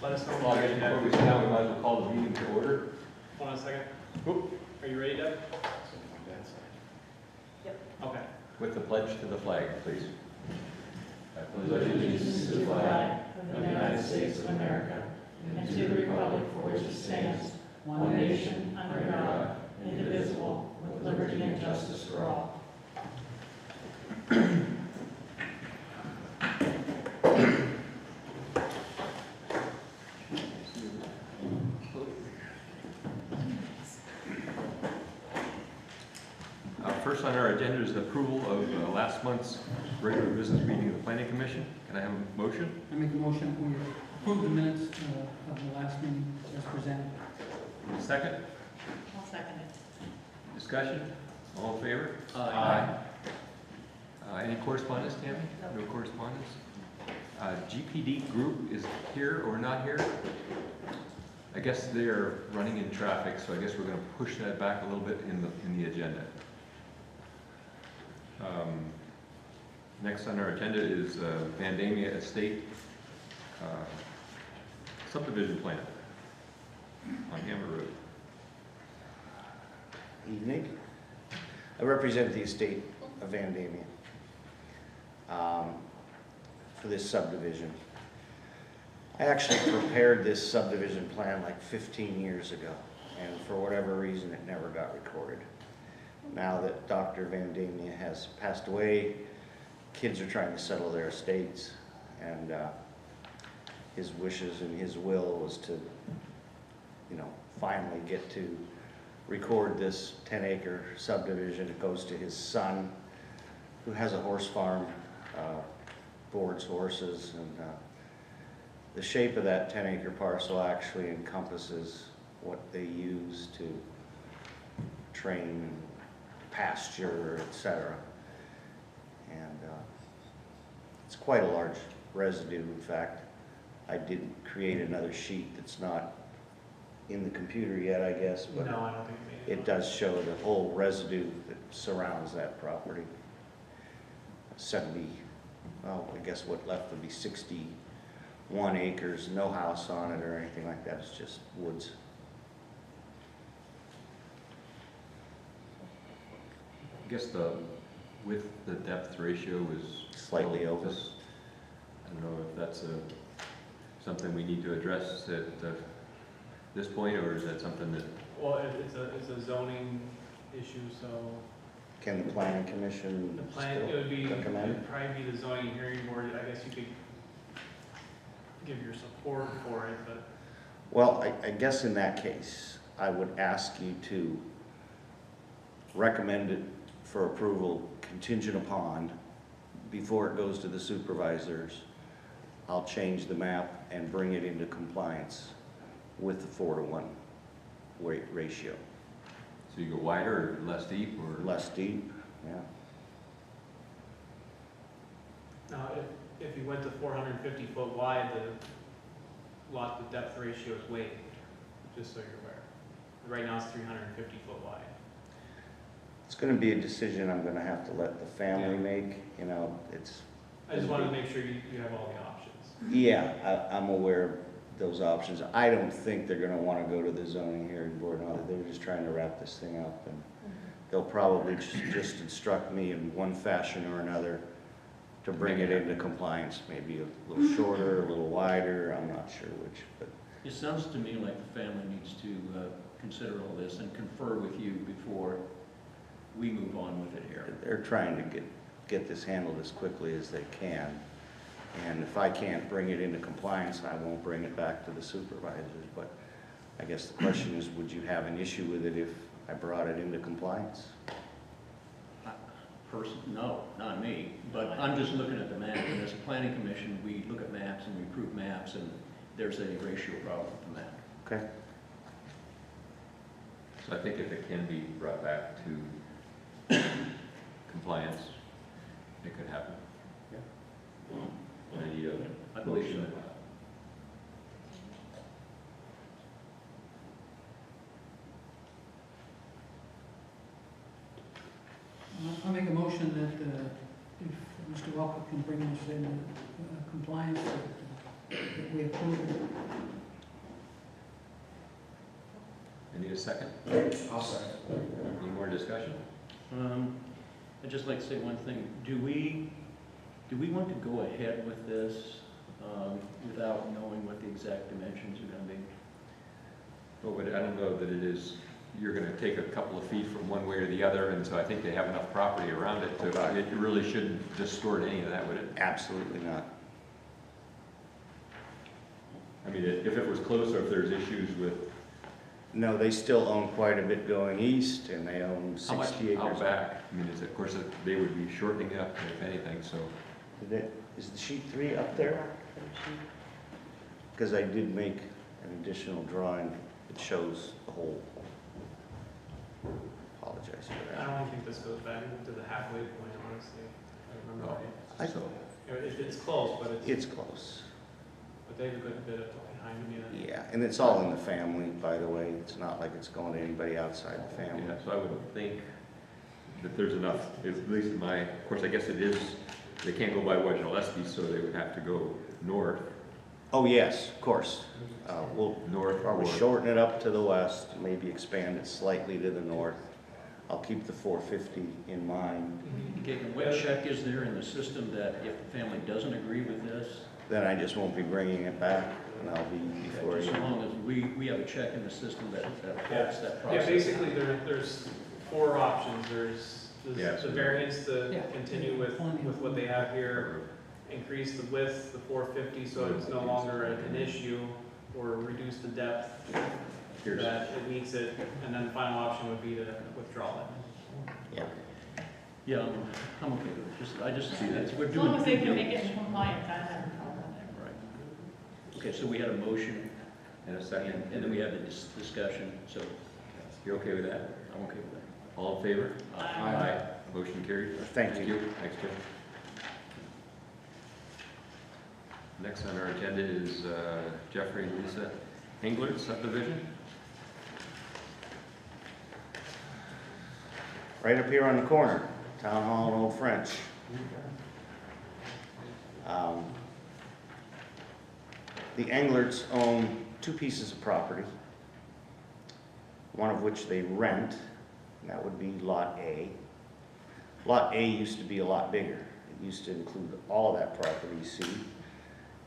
let us know. Well, I guess before we sit down, we might as well call the meeting to order. Hold on a second. Oop. Are you ready, Deb? Yep. Okay. With the pledge to the flag, please. I pledge allegiance to the flag of the United States of America and to the republic for which it stands, one nation, under God, indivisible, with liberty and justice for all. First on our agenda is the approval of last month's regular business meeting of the Planning Commission. Can I have a motion? I make a motion, we approve the minutes of the last meeting as presented. Second? I'll second it. Discussion? All in favor? Aye. Any correspondence, Tammy? No correspondence? GPD group is here or not here? I guess they're running in traffic, so I guess we're going to push that back a little bit in the agenda. Next on our agenda is Vandamia Estate Subdivision Plan on Hammer Road. Evening. I represent the estate of Vandamia for this subdivision. I actually prepared this subdivision plan like 15 years ago, and for whatever reason it never got recorded. Now that Dr. Vandamia has passed away, kids are trying to settle their estates, and his wishes and his will was to, finally get to record this 10-acre subdivision. It goes to his son, who has a horse farm, boards horses, and the shape of that 10-acre parcel actually encompasses what they use to train, pasture, etc. And it's quite a large residue. In fact, I did create another sheet that's not in the computer yet, I guess, but No, I don't think we made it does show the whole residue that surrounds that property. 70, well, I guess what left would be 61 acres, no house on it or anything like that. It's just woods. I guess the depth ratio is Slightly over. I don't know if that's something we need to address at this point, or is that something that? Well, it's a zoning issue, so Can the planning commission the plan, still it would recommend? probably be the zoning hearing board. I guess you could give your support for it, but Well, I guess in that case, I would ask you to recommend it for approval contingent upon, before it goes to the supervisors, I'll change the map and bring it into compliance with the 4-to-1 weight ratio. So you go wider or less deep, or? Less deep, yeah. now if you went to 450 foot wide, the depth ratio is waived, just so you're aware. Right now it's 350 foot wide. It's gonna be a decision I'm gonna have to let the family make, it's. I just wanted to make sure you have all the options. Yeah, I'm aware of those options. I don't think they're gonna wanna go to the zoning hearing board, no, they're just trying to wrap this thing up, and they'll probably just instruct me in one fashion or another to bring it into compliance, maybe a little shorter, a little wider, I'm not sure which, but. It sounds to me like the family needs to consider all this and confer with you before we move on with it here. They're trying to get this handled as quickly as they can. And if I can't bring it into compliance, I won't bring it back to the supervisors. But I guess the question is, would you have an issue with it if I brought it into compliance? No, not me, but I'm just looking at the map, and as a planning commission, we look at maps and we approve maps, and there's a ratio problem with the map. Okay. So I think if it can be brought back to compliance, it could happen. Yeah. Any I believe motion? so. I'll make a motion that if Mr. Welker can bring us in compliance, that we approve I need a second. I'll second. Any more discussion? I'd just like to say one thing. Do we want to go ahead with this without knowing what the exact dimensions are gonna be? Well, but I don't know that it is, you're gonna take a couple of feet from one way or the other, and so I think they have enough property around it to, it really shouldn't distort any of that, would it? Absolutely not. I mean, if it was closer, if there's issues with No, they still own quite a bit going east, and they own how much 60 acres. out back, I mean, of course, they would be shortening it up, if anything, so. Is the sheet 3 up there? Because I did make an additional drawing that shows the whole. Apologize for I that. don't think this goes back to the halfway point, honestly. I remember Oh. right. So, It's close, but It's close. but they have a good bit of behind them yet. Yeah, and it's all in the family, by the way. It's not like it's going to anybody outside the family. yeah, so I would think that there's enough, at least in my, of course, I guess it is, they can't go by Wedge and Gillespie, so they would have to go north, Oh, yes, of course. We'll north probably or, shorten it up to the west, maybe expand it slightly to the north. I'll keep the 450 in mind. Okay, and what check is there in the system that if the family doesn't agree with this, Then I just won't be bringing it back, and I'll be before just you. so long as we have a check in the system that helps that Yeah, process? basically, there's 4 options. There's Yeah, the so- variance to Yeah. continue with what they have here, increase the width, the 450, so it's no longer an issue, or reduce the depth, here's, that it meets it, and then the final option would be to withdraw it. Yeah. Yeah, I'm okay with it. I just see that, we're As doing. long as they can make it compliant, I have a problem with it. Right. Okay, so we had a motion, in a second, and then we had the discussion, so you okay with that? I'm okay with that. All in favor? Aye. Motion carried. Thank you. Thanks, Jim. Next on our agenda is Jeffrey and Lisa Englert subdivision. Right up here on the corner, Town Hall and Old French. The Englerts own 2 pieces of property, one of which they rent, and that would be Lot A. Lot A used to be a lot bigger. It used to include all of that property you see.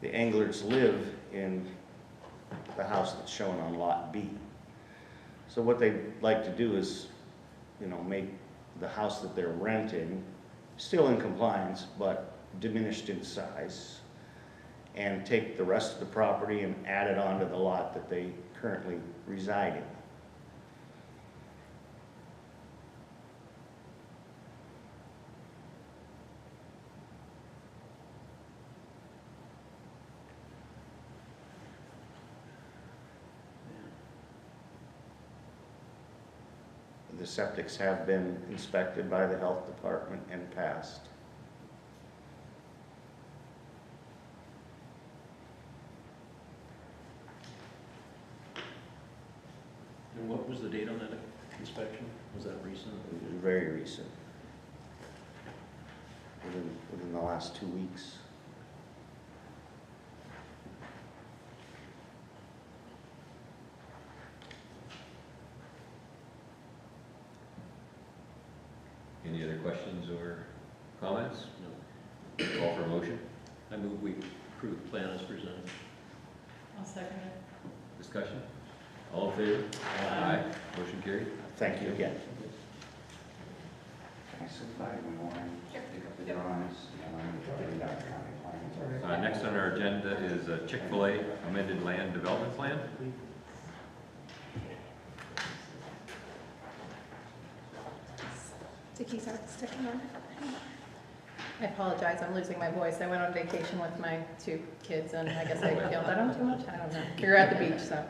The Englerts live in the house that's shown on Lot B. So what they'd like to do is, make the house that they're renting still in compliance, but diminished in size, and take the rest of the property and add it onto the lot that they currently reside in. The septics have been inspected by the health department and passed. And what was the date on that inspection? Was that recent? It was very recent. Within the last 2 weeks. Any other questions or comments? No. Call for a motion. I move we approve the plan as presented. I'll second it. Discussion? All in favor? Aye. Motion carried. Thank you again. I supplied in the morning, pick up the drawings, and Next on our agenda is a Chick-fil-A amended land development plan. Stickies aren't sticking on it. I apologize, I'm losing my voice. I went on vacation with my 2 kids, and I guess I yelled at them too much, I don't know. We were at the beach, so.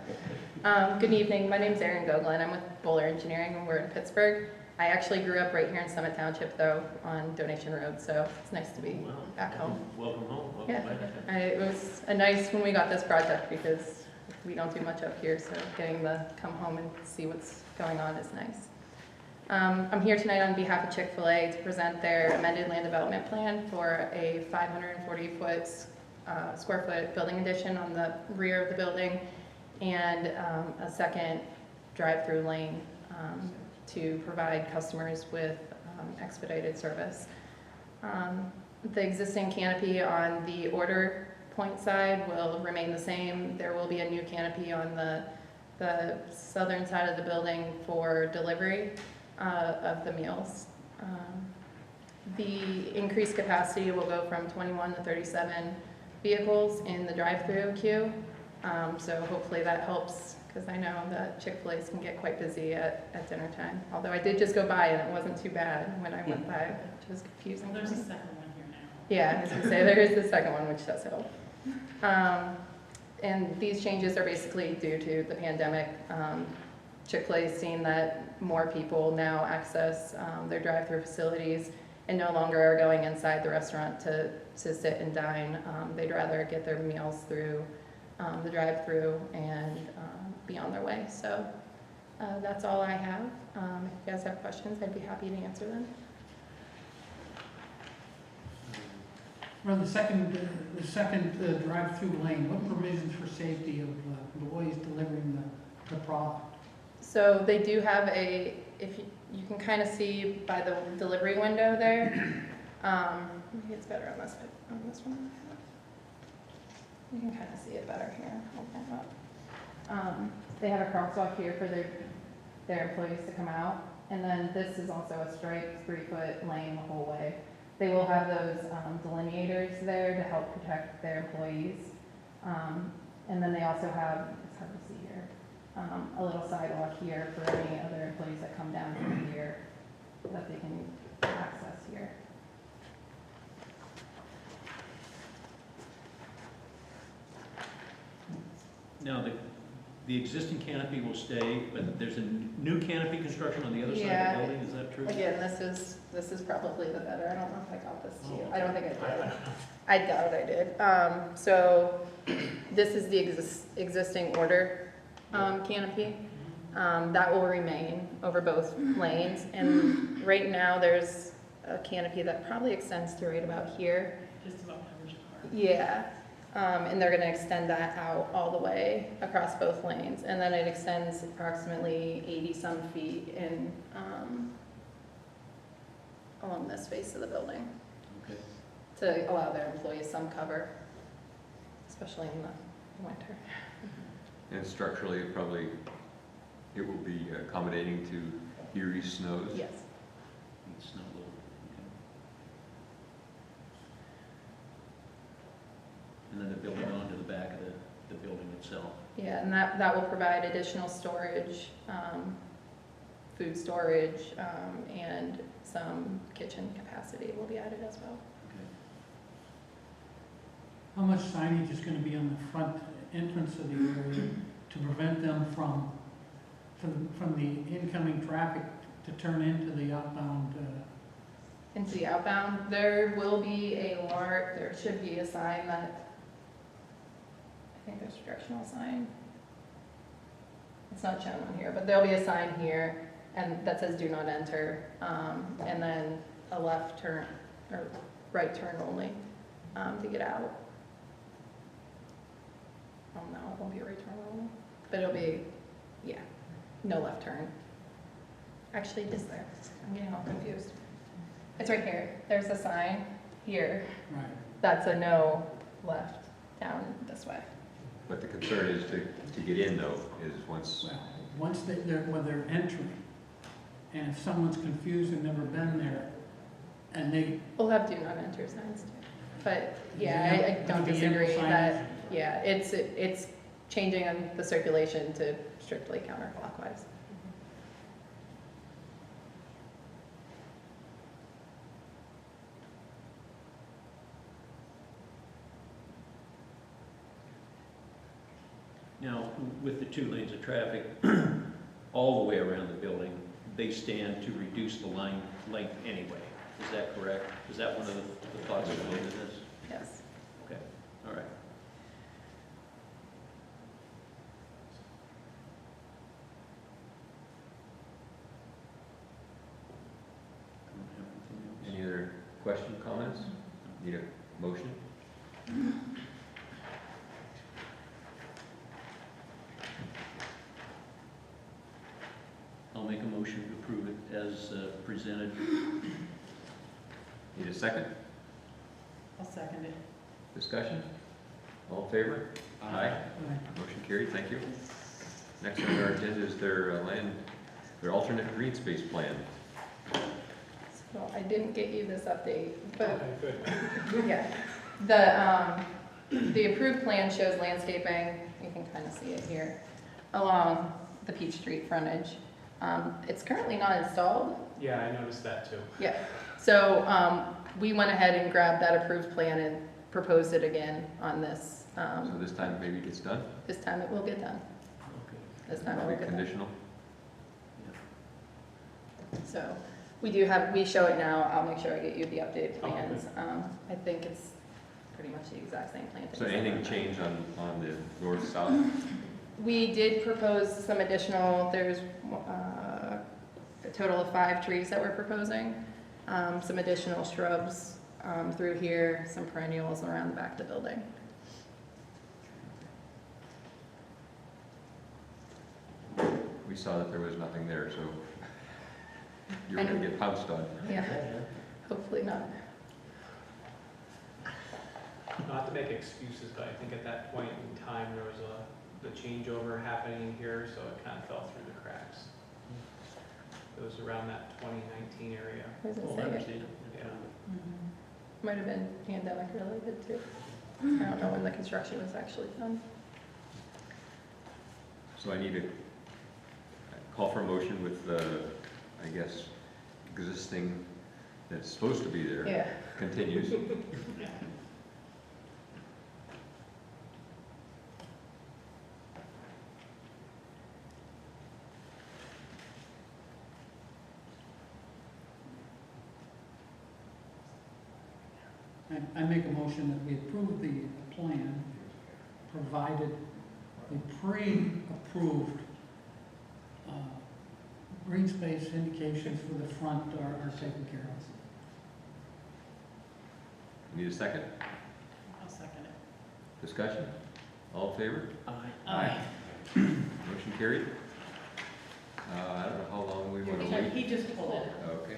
Good evening, my name's Erin Gogolin. I'm with Bowler Engineering, and we're in Pittsburgh. I actually grew up right here in Summit Township, though, on Donation Road, so it's nice to be back home. Welcome home, welcome Yeah, back. it was a nice when we got this project, because we don't do much up here, so getting to come home and see what's going on is nice. I'm here tonight on behalf of Chick-fil-A to present their amended land development plan for a 540 square foot building addition on the rear of the building, and a second drive-through lane to provide customers with expedited service. The existing canopy on the order point side will remain the same. There will be a new canopy on the southern side of the building for delivery of the meals. The increased capacity will go from 21 to 37 vehicles in the drive-through queue. So hopefully that helps, because I know that Chick-fil-A's can get quite busy at dinner time. Although I did just go by and it wasn't too bad when I went by, which was confusing. Well, there's a second one here now. Yeah, I was gonna say, there is the second one, which does help. And these changes are basically due to the pandemic. Chick-fil-A's seen that more people now access their drive-through facilities and no longer are going inside the restaurant to sit and dine. They'd rather get their meals through the drive-through and be on their way. So that's all I have. If you guys have questions, I'd be happy to answer them. Well, the second drive-through lane, what provisions for safety of employees delivering the product? So they do have if you can kind of see by the delivery window there, maybe it's better on this one. You can kind of see it better here. They have a crosswalk here for their employees to come out, and then this is also a striped 3-foot lane the whole way. They will have those delineators there to help protect their employees, and then they also have, it's hard to see here, a little sidewalk here for any other employees that come down from here that they can access here. Now, the existing canopy will stay, but there's a new canopy construction on the other side of Yeah. the building, is that true? Again, this is probably the better. I don't know if I got this to you. Oh, I don't think I did. I doubt I did. So this is the existing order canopy. That will remain over both lanes. And right now, there's a canopy that probably extends to right about here. Just about covers the car. Yeah. And they're gonna extend that out all the way across both lanes. And then it extends approximately 80-some feet in, along this face of the building Okay. to allow their employees some cover, especially in the winter. And structurally, it will be accommodating to eerie snows. Yes. It's not low. Okay. And then the building onto the back of the building itself. Yeah, and that will provide additional storage, food storage, and some kitchen capacity will be added as well. Okay. How much signage is going to be on the front entrance of the area to prevent them from the incoming traffic to turn into the outbound? Into the outbound, there will be there should be a sign that, I think there's a directional sign. It's not shown on here, but there'll be a sign here and that says do not enter, and then a left turn, or right turn only, to get out. Oh no, it won't be a right turn only, but it'll be, yeah, no left turn. Actually, it is there. I'm getting all confused. It's right here. There's a sign here. Right. That's a no left down this way. But the concern is to get in though, is once, Well, once they're entering, and if someone's confused and never been there, and they, We'll have do not enter signs too. But yeah, I don't The disagree signage? that, yeah, it's changing the circulation to strictly counterclockwise. Now, with the 2 lanes of traffic all the way around the building, they stand to reduce the line length anyway. Is that correct? Is that one of the thoughts that went into this? Yes. Okay, all right. any other question, comments? Need a motion? make a motion to approve it as presented. Need a second? I'll second it. Discussion? All in favor? Aye. Motion carried, thank you. Next on our agenda is their alternate greenspace plan. So I didn't get you this update, but Okay, good. yeah. The approved plan shows landscaping, you can kind of see it here, along the Peach Street frontage. It's currently not installed. Yeah, I noticed that too. Yeah, so we went ahead and grabbed that approved plan and proposed it again on this. So this time maybe it gets done? This time it will get done. Okay. This time it will Are we get done. conditional? So we show it now. I'll make sure I get you the updated plans. I think it's pretty much the exact same plan. So anything change on the north-south? We did propose some additional, there's a total of 5 trees that we're proposing. Some additional shrubs through here, some perennials around the back of the building. We saw that there was nothing there, so you're gonna get pounced on. Yeah, hopefully not. Not to make excuses, but I think at that point in time, there was the changeover happening here, so it kind of fell through the cracks. It was around that 2019 area. I was gonna Oh, I say it. understand. Yeah. Might have been pandemic related too. I don't know when the construction was actually done. So I need a call for a motion with the, I guess, existing that's supposed to be there. Yeah. Continues. I make a motion that we approve the plan, provided the pre-approved green space indications for the front are taken care of. Need a second? I'll second it. Discussion? All in favor? Aye. Motion carried. I don't know how long we want to wait. He just pulled it. Okay.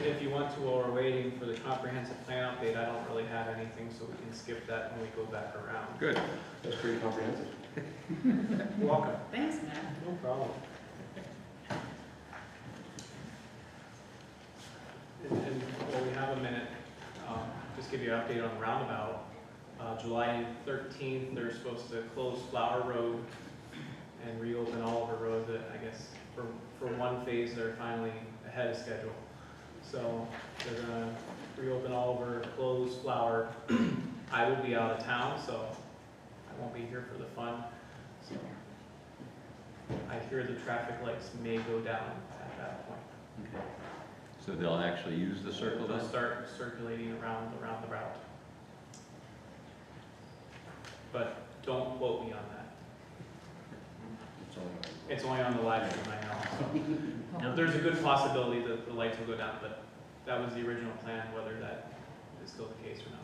If you want to, while we're waiting for the comprehensive plan update, I don't really have anything, so we can skip that when we go back around. Good. That's pretty comprehensive. You're welcome. Thanks, Matt. No problem. And while we have a minute, just give you an update on the roundabout. July 13th, they're supposed to close Flower Road and reopen Oliver Road. That I guess for one phase, they're finally ahead of schedule. So they're gonna reopen Oliver, close Flower. I will be out of town, so I won't be here for the fun. So I hear the traffic lights may go down at that point. Okay. So they'll actually use the circle They'll then? start circulating around the route. But don't quote me on that. It's all right. It's only on the live stream right now, so. Now, There's a good possibility that the lights will go down, but that was the original plan, whether that is still the case or not.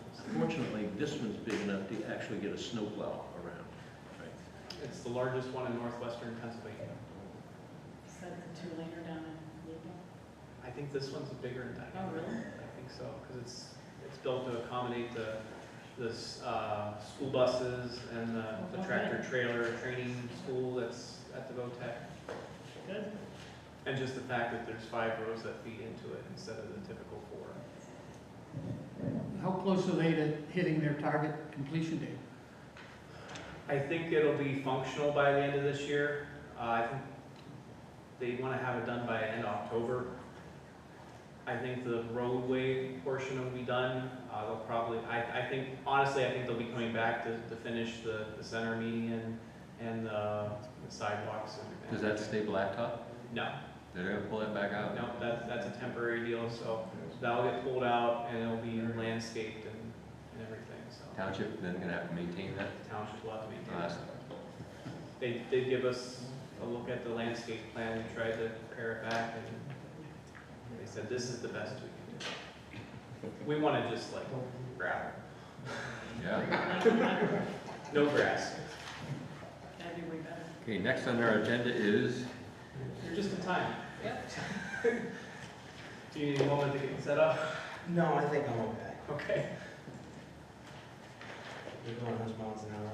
Fortunately, this one's big enough to actually get a snowplow around. Right. It's the largest one in northwestern Pennsylvania. Is that the 2-laner down in Louisville? I think this one's bigger in diameter. Oh, really? I think so, because it's built to accommodate the school buses and the tractor trailer training school that's at the VOTEC. Good. And just the fact that there's 5 rows that feed into it instead of the typical 4. How close are they to hitting their target completion date? I think it'll be functional by the end of this year. I think they want to have it done by end of October. I think the roadway portion will be done. They'll probably, I think, honestly, I think they'll be coming back to finish the center median and the sidewalks. And Does that stay blacktop? No, They're gonna pull that back out? no, that's a temporary deal, so that'll get pulled out and it'll be landscaped and everything, so. Township then gonna have to maintain that? The township will have to maintain Last. it. They give us a look at the landscape plan, we tried to pare it back, and they said, this is the best we can do. We want to just like gravel, Yeah. no grass. That'd be way better. Okay, next on our agenda is just in time. Yep. Do you need a moment to get set up? No, I think I'm okay. Okay. You're going 100 miles an hour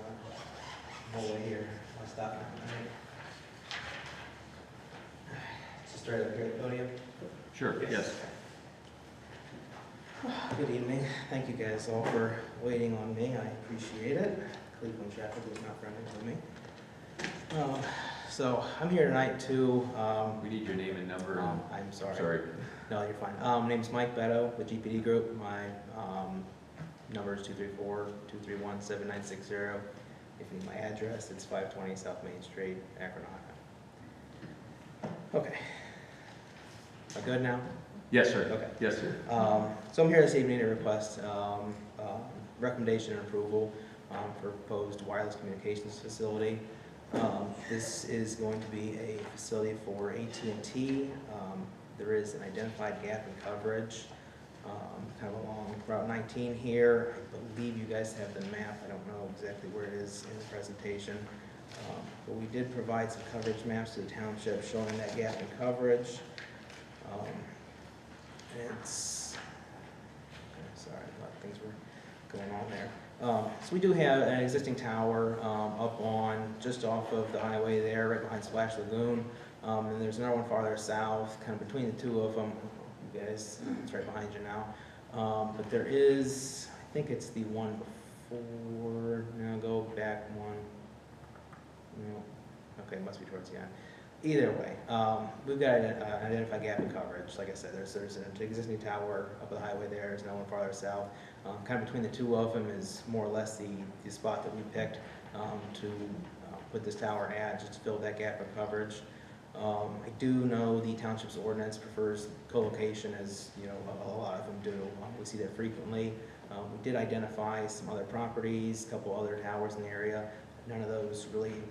the whole way here. I'll stop now. Just straight up here at the podium. Sure, yes. Good evening. Thank you guys all for waiting on me. I appreciate it. Cleveland traffic is not friendly to me. So I'm here tonight to, We need your name and number. I'm sorry. Sorry. No, you're fine. My name's Mike Beto with GPD Group. My number is 234-231-7960. If you need my address, it's 520 South Main Street, Akron, Ohio. Okay. Am I good now? Yes, sir. Okay. Yes, sir. So I'm here this evening to request recommendation and approval for proposed wireless communications facility. This is going to be a facility for AT&T. There is an identified gap in coverage, kind of along Route 19 here. I believe you guys have the map. I don't know exactly where it is in the presentation. But we did provide some coverage maps to the township showing that gap in coverage. Sorry, a lot of things were going on there. So we do have an existing tower up on, just off of the highway there, right behind Splash Lagoon. And there's another one farther south, kind of between the two of them. You guys, it's right behind you now. But there is, I think it's the one before, no, go back one. No, okay, it must be towards the end. Either way, we've got an identified gap in coverage. Like I said, there's an existing tower up the highway there. There's no one farther south. Kind of between the two of them is more or less the spot that we picked to put this tower at, just to fill that gap in coverage. I do know the township's ordinance prefers co-location, as you know, a lot of them do. We see that frequently. We did identify some other properties, a couple other towers in the area. None of those really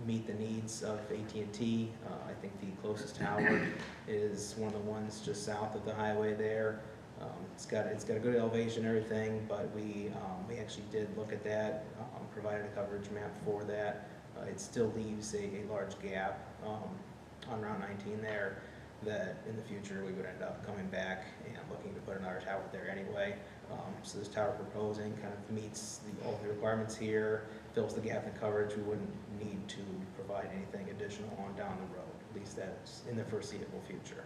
meet the needs of AT&T. I think the closest tower is one of the ones just south of the highway there. It's got a good elevation and everything, but we actually did look at that, provided a coverage map for that. It still leaves a large gap on Route 19 there that in the future we would end up coming back and looking to put another tower there anyway. So this tower proposing kind of meets all the requirements here, fills the gap in coverage. We wouldn't need to provide anything additional on down the road, at least that's in the foreseeable future.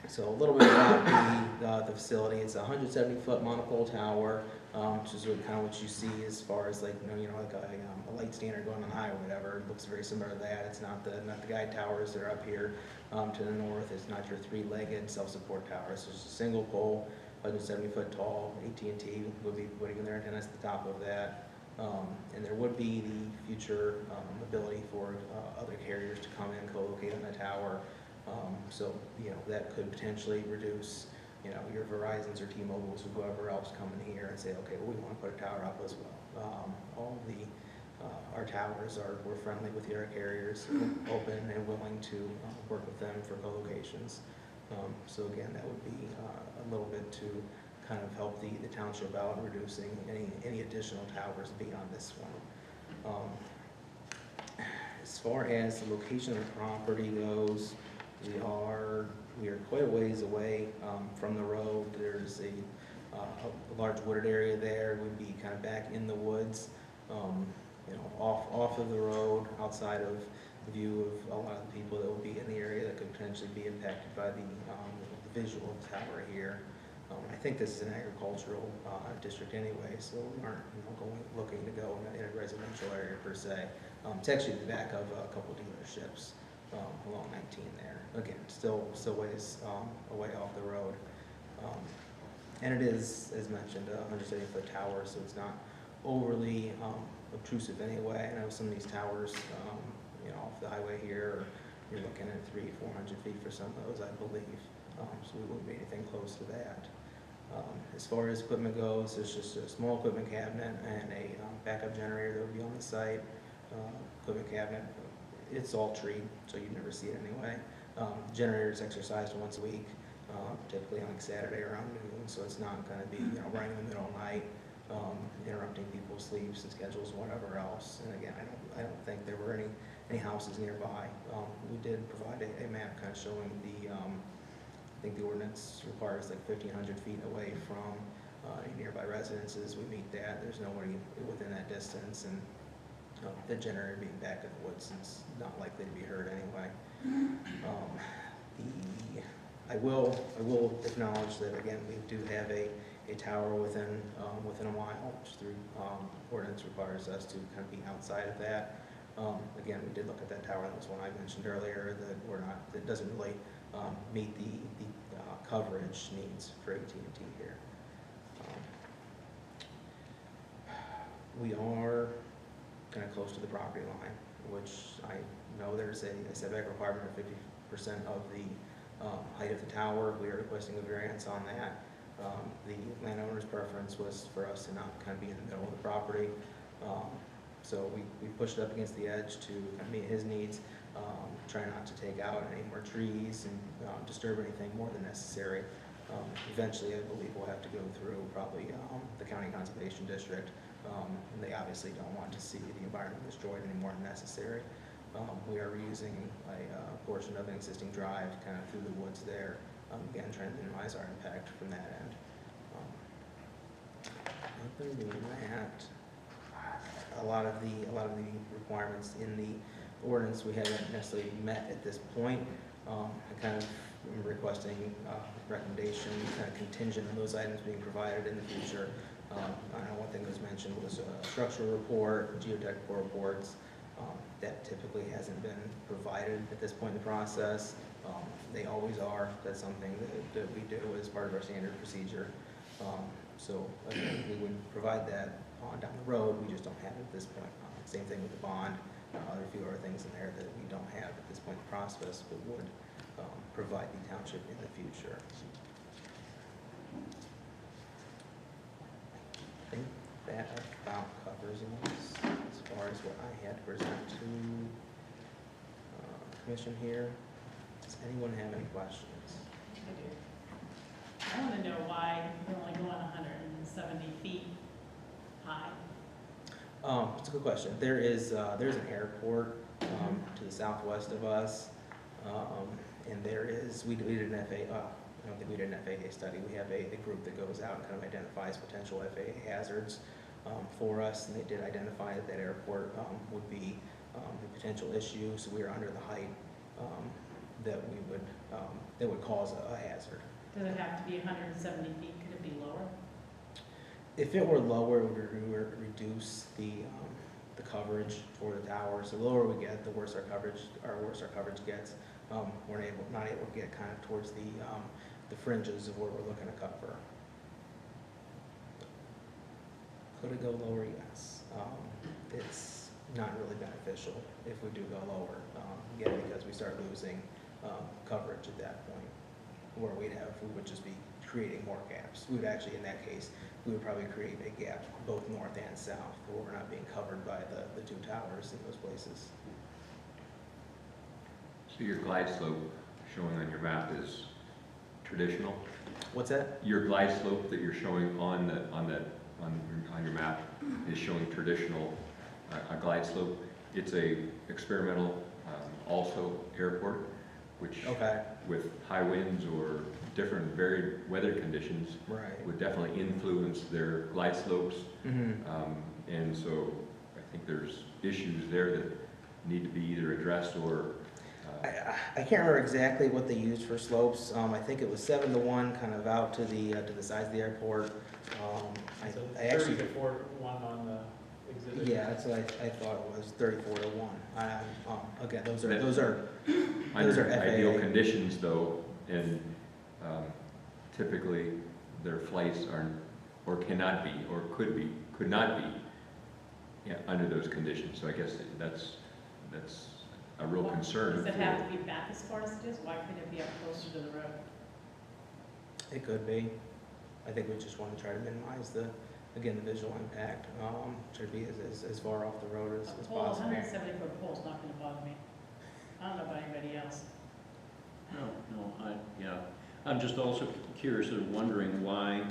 So a little bit about the facility. It's a 170-foot monopole tower, which is kind of what you see as far as like like a light standard going on the highway or whatever. It looks very similar to that. It's not the guide towers that are up here to the north. It's not your three-legged self-support towers. It's just a single pole, 170-foot tall. AT&T would be putting their antennas at the top of that. And there would be the future ability for other carriers to come in, co-locate on the tower. So, that could potentially reduce, your Verizons or T-Mobiles or whoever else come in here and say, okay, well, we want to put a tower up as well. All our towers we're friendly with the other carriers, open and willing to work with them for co-locations. So again, that would be a little bit to kind of help the township out in reducing any additional towers beyond this one. As far as the location of the property goes, we are quite a ways away from the road. There's a large wooded area there. We'd be kind of back in the woods, off of the road, outside of the view of a lot of the people that will be in the area that could potentially be impacted by the visual tower here. I think this is an agricultural district anyway, so we aren't looking to go in a residential area per se. It's actually the back of a couple dealerships along 19 there. Again, still ways away off the road. And it is, as mentioned, a 170-foot tower, so it's not overly obtrusive anyway. I know some of these towers, off the highway here, you're looking at 300-400 feet for some of those, I believe. So we wouldn't be anything close to that. As far as equipment goes, there's just a small equipment cabinet and a backup generator that would be on the site. Equipment cabinet, it's all treed, so you'd never see it anyway. Generator is exercised once a week, typically on like Saturday around noon, so it's not going to be running in the middle of the night. interrupting people's sleeps and schedules and whatever else. And again, I don't think there were any houses nearby. We did provide a map kind of showing I think the ordinance requires like 1,500 feet away from any nearby residences. We meet that. There's nobody within that distance, and the generator being back in the woods is not likely to be heard anyway. I will acknowledge that again, we do have a tower within a mile, which through ordinance requires us to kind of be outside of that. Again, we did look at that tower. That was one I mentioned earlier that doesn't really meet the coverage needs for AT&T here. We are kind of close to the property line, which I know there's a setback requirement of 50% of the height of the tower. We are requesting a variance on that. The landowner's preference was for us to not kind of be in the middle of the property. So we pushed it up against the edge to kind of meet his needs, try not to take out any more trees and disturb anything more than necessary. Eventually, I believe we'll have to go through probably the County Conservation District. And they obviously don't want to see the environment destroyed any more than necessary. We are reusing a portion of an existing drive kind of through the woods there, again, trying to minimize our impact from that end. Other than that, a lot of the requirements in the ordinance we haven't necessarily met at this point. I kind of am requesting recommendation, kind of contingent on those items being provided in the future. I know one thing that was mentioned was a structural report, geotechnical reports. That typically hasn't been provided at this point in the process. They always are. That's something that we do as part of our standard procedure. So again, we would provide that down the road. We just don't have it at this point. Same thing with the bond. There are a few other things in there that we don't have at this point in the process, but would provide the township in the future. I think that about covers it as far as what I had to present to the commission here. Does anyone have any questions? I do. I want to know why you're only going 170 feet high. It's a good question. There's an airport to the southwest of us, and we did an FAA. I don't think we did an FAA study. We have a group that goes out and kind of identifies potential FAA hazards for us, and they did identify that airport would be a potential issue. So we are under the height that would cause a hazard. Does it have to be 170 feet? Could it be lower? If it were lower, it would reduce the coverage for the tower. So the lower we get, the worse our coverage gets. We're not able to get kind of towards the fringes of where we're looking to cover. Could it go lower? Yes. It's not really beneficial if we do go lower, again, because we start losing coverage at that point, where we would just be creating more gaps. We would actually, in that case, we would probably create a gap both north and south, where we're not being covered by the two towers in those places. So your glide slope showing on your map is traditional? What's that? Your glide slope that you're showing on your map is showing traditional a glide slope. It's a experimental also airport, which with high winds or different varied weather conditions would definitely influence their glide slopes. And so I think there's issues there that need to be either addressed or I can't remember exactly what they used for slopes. I think it was 7-to-1, kind of out to the size of the airport. I actually 30 to 4 to 1 on the exhibit. Yeah, that's what I thought it was, 34-to-1. Again, those are under FAA. ideal conditions though, and typically their flights aren't, or cannot be, or could not be under those conditions. So I guess that's a real concern. Does it have to be back as far as it is? Why couldn't it be up closer to the road? It could be. I think we just want to try to minimize the visual impact. Try to be as far off the road as Well, possible. 170-foot pole is not going to bother me. I don't know about anybody else. I'm just also curious and wondering why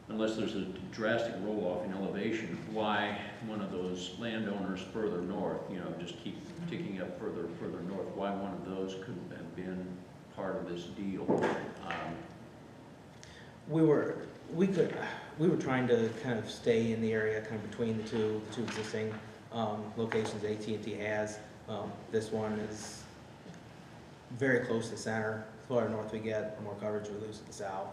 unless there's a drastic roll-off in elevation, why one of those landowners further north, you know, just keep ticking up further north, why one of those couldn't have been part of this deal? We were trying to kind of stay in the area, kind of between the two existing locations AT&T has. This one is very close to the center. The farther north we get, the more coverage we lose to the south.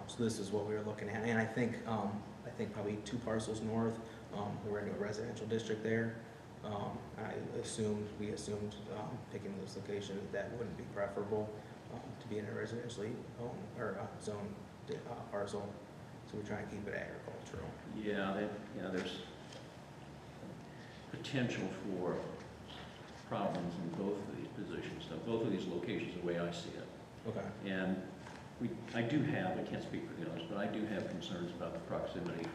So this is what we were looking at, and I think probably 2 parcels north. We're into a residential district there. We assumed picking this location that wouldn't be preferable to be in a residentially owned or zoned parcel. So we're trying to keep it agricultural. Yeah, there's potential for problems in both of these positions, both of these locations, the way I see it. Okay. And I can't speak for the others, but I do have concerns about the proximity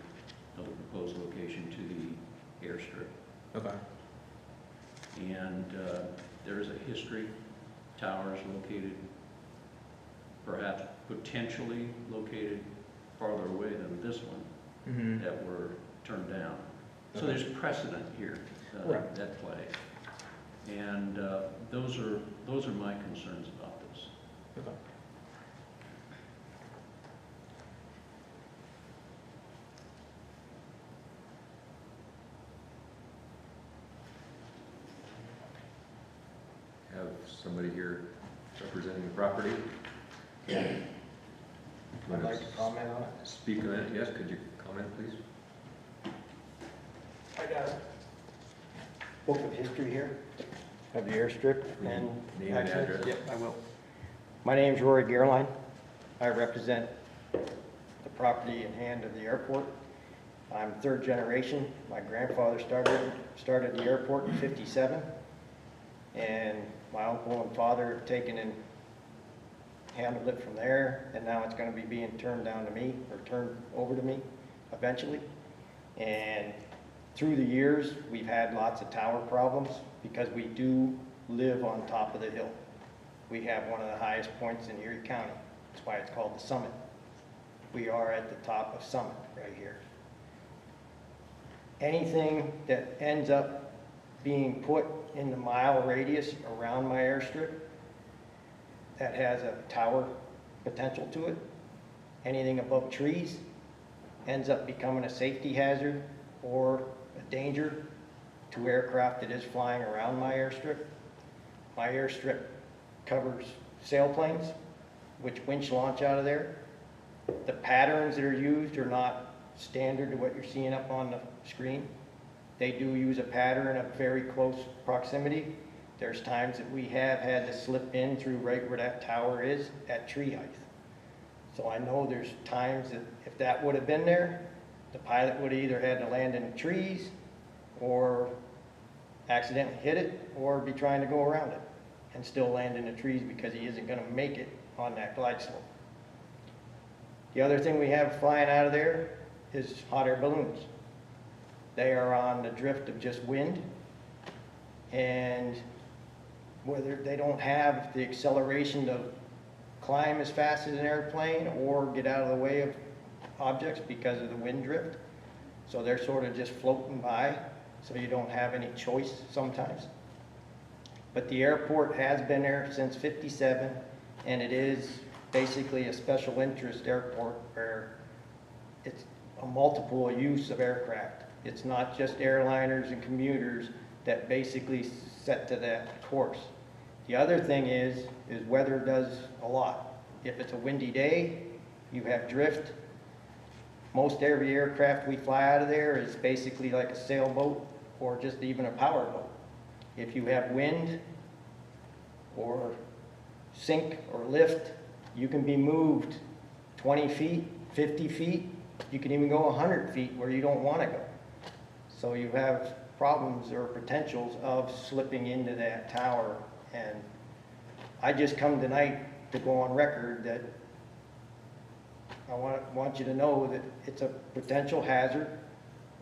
of the proposed location to the airstrip. Okay. And there is a history, towers located, perhaps potentially located farther away than this one, Mm-hmm. that were turned down. So Okay. there's precedent here Right. at play. And those are my concerns about this. Okay. Have somebody here representing the property? I'd like to comment on it. Speak on it, yes, could you comment, please? I got a book of history here of the airstrip and Name and access. address. Yep, I will. My name's Rory Gerline. I represent the property in hand of the airport. I'm 3rd generation. My grandfather started the airport in '57, and my uncle and father have taken and handled it from there, and now it's going to be being turned down to me, or turned over to me eventually. And through the years, we've had lots of tower problems because we do live on top of the hill. We have one of the highest points in Erie County. That's why it's called the Summit. We are at the top of Summit right here. Anything that ends up being put in the mile radius around my airstrip that has a tower potential to it, anything above trees, ends up becoming a safety hazard or a danger to aircraft that is flying around my airstrip. My airstrip covers sailplanes, which winch launch out of there. The patterns that are used are not standard to what you're seeing up on the screen. They do use a pattern of very close proximity. There's times that we have had to slip in through right where that tower is at tree height. So I know there's times that if that would have been there, the pilot would have either had to land in the trees or accidentally hit it or be trying to go around it and still land in the trees because he isn't going to make it on that glide slope. The other thing we have flying out of there is hot air balloons. They are on the drift of just wind, and whether they don't have the acceleration to climb as fast as an airplane or get out of the way of objects because of the wind drift. So they're sort of just floating by, so you don't have any choice sometimes. But the airport has been there since '57, and it is basically a special interest airport where it's a multiple use of aircraft. It's not just airliners and commuters that basically set to that course. The other thing is weather does a lot. If it's a windy day, you have drift. Most every aircraft we fly out of there is basically like a sailboat or just even a power boat. If you have wind or sink or lift, you can be moved 20 feet, 50 feet. You can even go 100 feet where you don't want to go. So you have problems or potentials of slipping into that tower. And I just come tonight to go on record that I want you to know that it's a potential hazard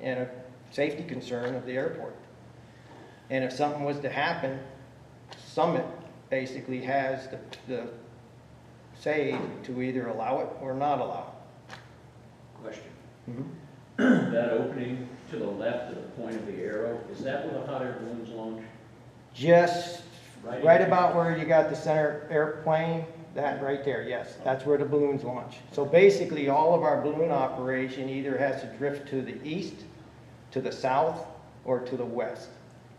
and a safety concern of the airport. And if something was to happen, Summit basically has the say to either allow it or not allow it. Question. Mhm. That opening to the left of the point of the arrow, is that where the hot air balloons launch? Just Right right in- about where you got the center airplane, that right there, yes, that's where the balloons launch. So basically, all of our balloon operation either has to drift to the east, to the south, or to the west.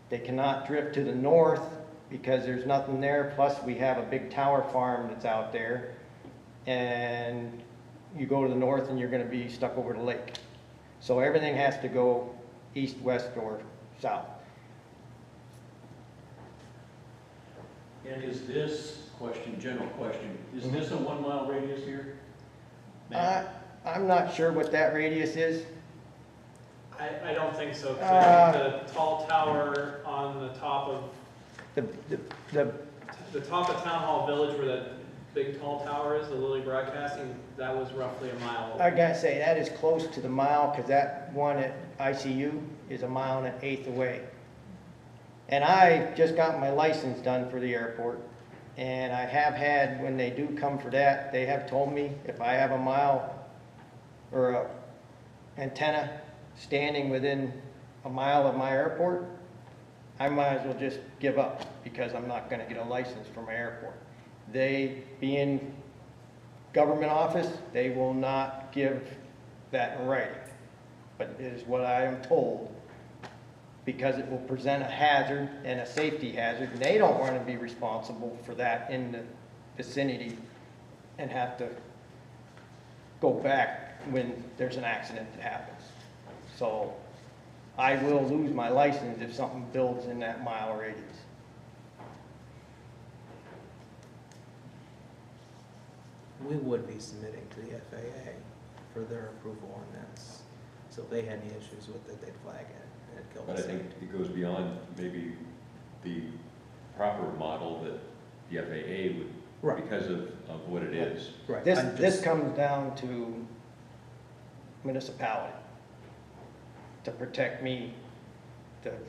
They cannot drift to the north because there's nothing there, plus we have a big tower farm that's out there. And you go to the north and you're gonna be stuck over the lake. So everything has to go east, west, or south. And is this, general question, is Mhm. this a 1 mile radius here? I'm not sure what that radius is. I don't think so, because I think the tall tower on the top of, The the top of Town Hall Village where that big tall tower is, the Lilly Broadcasting, that was roughly a mile. I gotta say, that is close to the mile, because that one at ICU is a mile and an eighth away. And I just got my license done for the airport, and I have had, when they do come for that, they have told me if I have a mile or a antenna standing within a mile of my airport, I might as well just give up, because I'm not gonna get a license for my airport. They, being government office, they will not give that in writing. But it is what I am told, because it will present a hazard and a safety hazard, and they don't want to be responsible for that in the vicinity and have to go back when there's an accident that happens. So I will lose my license if something builds in that mile radius. We would be submitting to the FAA for their approval on this. So if they had any issues with it, they'd flag it and it'd kill But the I think safety. it goes beyond maybe the proper model that the FAA would, Right. because of what it is. Right. This, I'm this just- comes down to municipality to protect me.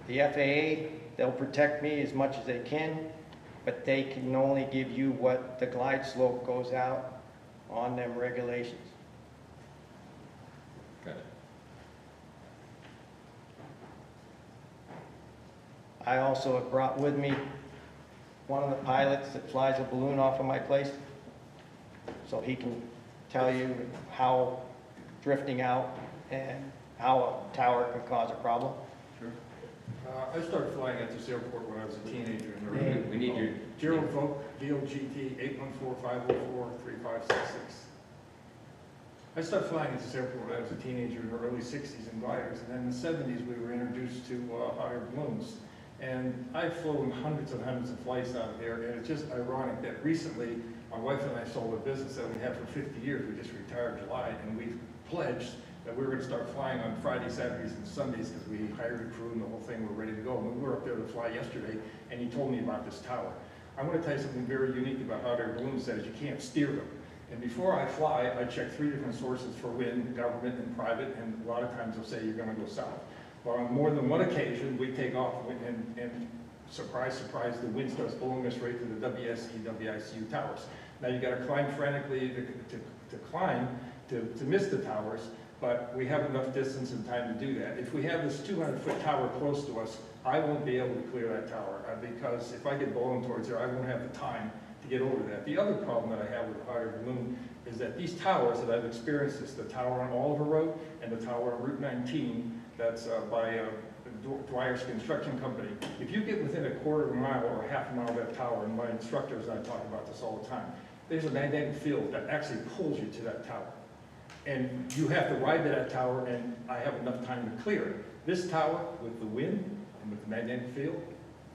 The FAA, they'll protect me as much as they can, but they can only give you what the glide slope goes out on them regulations. Got it. I also have brought with me one of the pilots that flies a balloon off of my place, so he can tell you how drifting out and how a tower can cause a problem. Sure. I started flying at this airport when I was a teenager. We need your, Gerald Vogt, VOGT 814-504-3566. I started flying at this airport when I was a teenager in the early 60s in gliders, and then in the 70s we were introduced to hot air balloons. And I've flown hundreds and hundreds of flights out of there, and it's just ironic that recently my wife and I sold a business that we had for 50 years. We just retired in July, and we've pledged that we were going to start flying on Fridays, Saturdays, and Sundays because we hired a crew and the whole thing, we're ready to go. And we were up there to fly yesterday, and he told me about this tower. I want to tell you something very unique about hot air balloons, that is you can't steer them. And before I fly, I check 3 different sources for wind, government and private, and a lot of times they'll say you're going to go south. But on more than one occasion, we take off and surprise, surprise, the wind starts blowing us right to the WSE, WICU towers. Now you got to climb frantically to climb to miss the towers, but we have enough distance and time to do that. If we have this 200-foot tower close to us, I won't be able to clear that tower because if I get blown towards there, I won't have the time to get over that. The other problem that I have with the hot air balloon is that these towers that I've experienced, is the tower on Oliver Road and the tower on Route 19, that's by Dwyer's Construction Company. If you get within a quarter of a mile or a half a mile of that tower, and my instructors and I talk about this all the time, there's a magnetic field that actually pulls you to that tower. And you have to ride to that tower, and I have enough time to clear it. This tower, with the wind and with the magnetic field,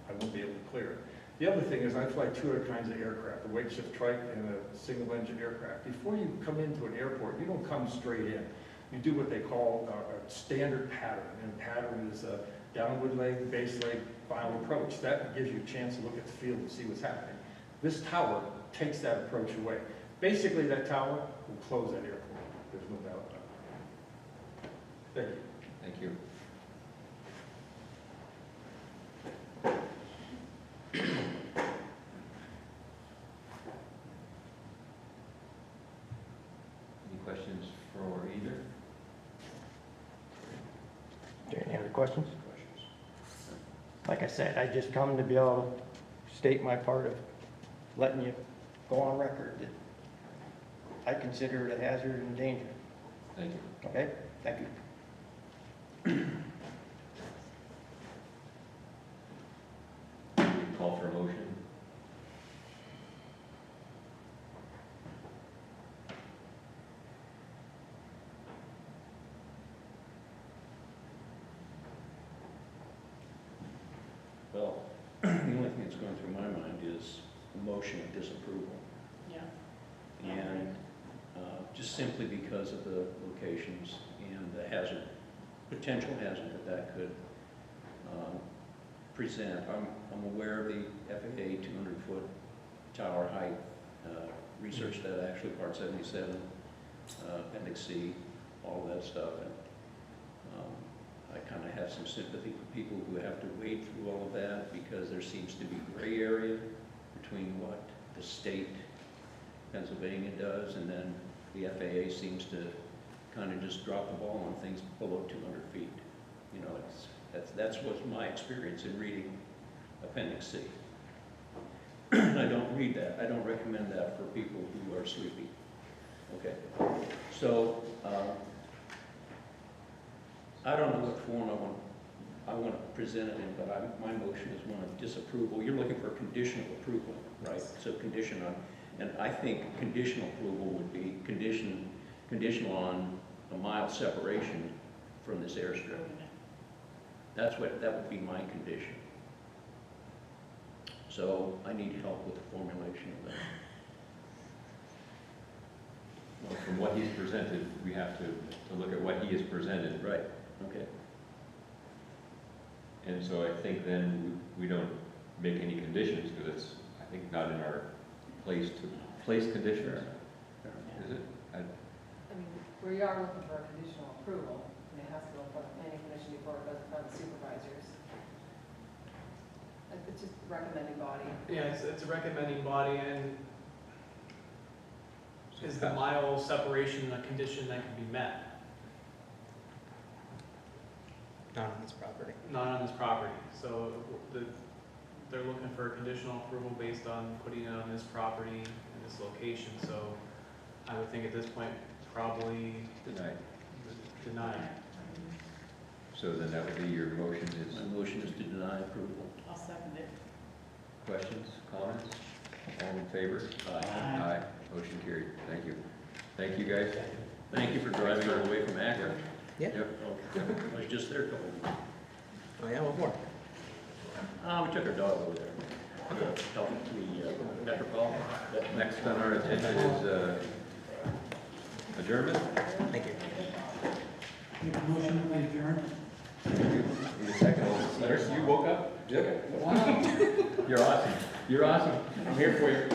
I won't be able to clear it. The other thing is I fly 2 other kinds of aircraft, a weight shift trike and a single engine aircraft. Before you come into an airport, you don't come straight in. You do what they call a standard pattern, and pattern is a downward leg, base leg, final approach. That gives you a chance to look at the field and see what's happening. This tower takes that approach away. Basically, that tower will close that airport. There's no doubt about it. Thank you. thank you. Any questions for either? questions? Like I said, I just come to be able to state my part of letting you go on record that I consider it a hazard and danger. Thank you. Okay? Thank you. Call for a motion. Well, the only thing that's going through my mind is a motion of disapproval. Yeah. And just simply because of the locations and the hazard, potential hazard that could present. I'm aware of the FAA 200-foot tower height research that actually Part 77, Appendix C, all of that stuff. And I kind of have some sympathy for people who have to wade through all of that because there seems to be gray area between what the state, Pennsylvania does, and then the FAA seems to kind of just drop the ball on things below 200 feet. You know, that's what's my experience in reading Appendix C. And I don't read that. I don't recommend that for people who are sleepy. Okay. So I don't know what form I want to present it in, but my motion is one of disapproval. You're looking for conditional approval, right? So condition on, and I think conditional approval would be conditional on a mile separation from this airstrip. That would be my condition. So I need help with the formulation of that. Well, from what he's presented, we have to look at what he has presented. Right, okay. And so I think then we don't make any conditions, because it's, I think, not in our place to place conditions. Is it? I mean, we are looking for a conditional approval, and it has to go in front of the planning commission before it goes in front of the supervisors. It's just recommending body. Yeah, it's a recommending body, and is the mile separation a condition that can be met? Not on this property. Not on this property, so they're looking for a conditional approval based on putting it on this property in this location, so I would think at this point, probably Denied. denied. So then that would be your motion is, My motion is to deny approval. I'll second it. questions, comments? All in favor? Aye. Motion carried. Thank you. Thank you, guys. Thank you for driving all the way from Akron. Yeah. Yep. Okay. I was just there a couple of weeks. Oh, yeah, what more? We took our dog over there. Help the metropolitan. Next on our agenda is adjournment. Thank you. Make a motion to adjourn. Need a second. Chris, you woke up? Yep. Wow. You're awesome. You're awesome. I'm here for you.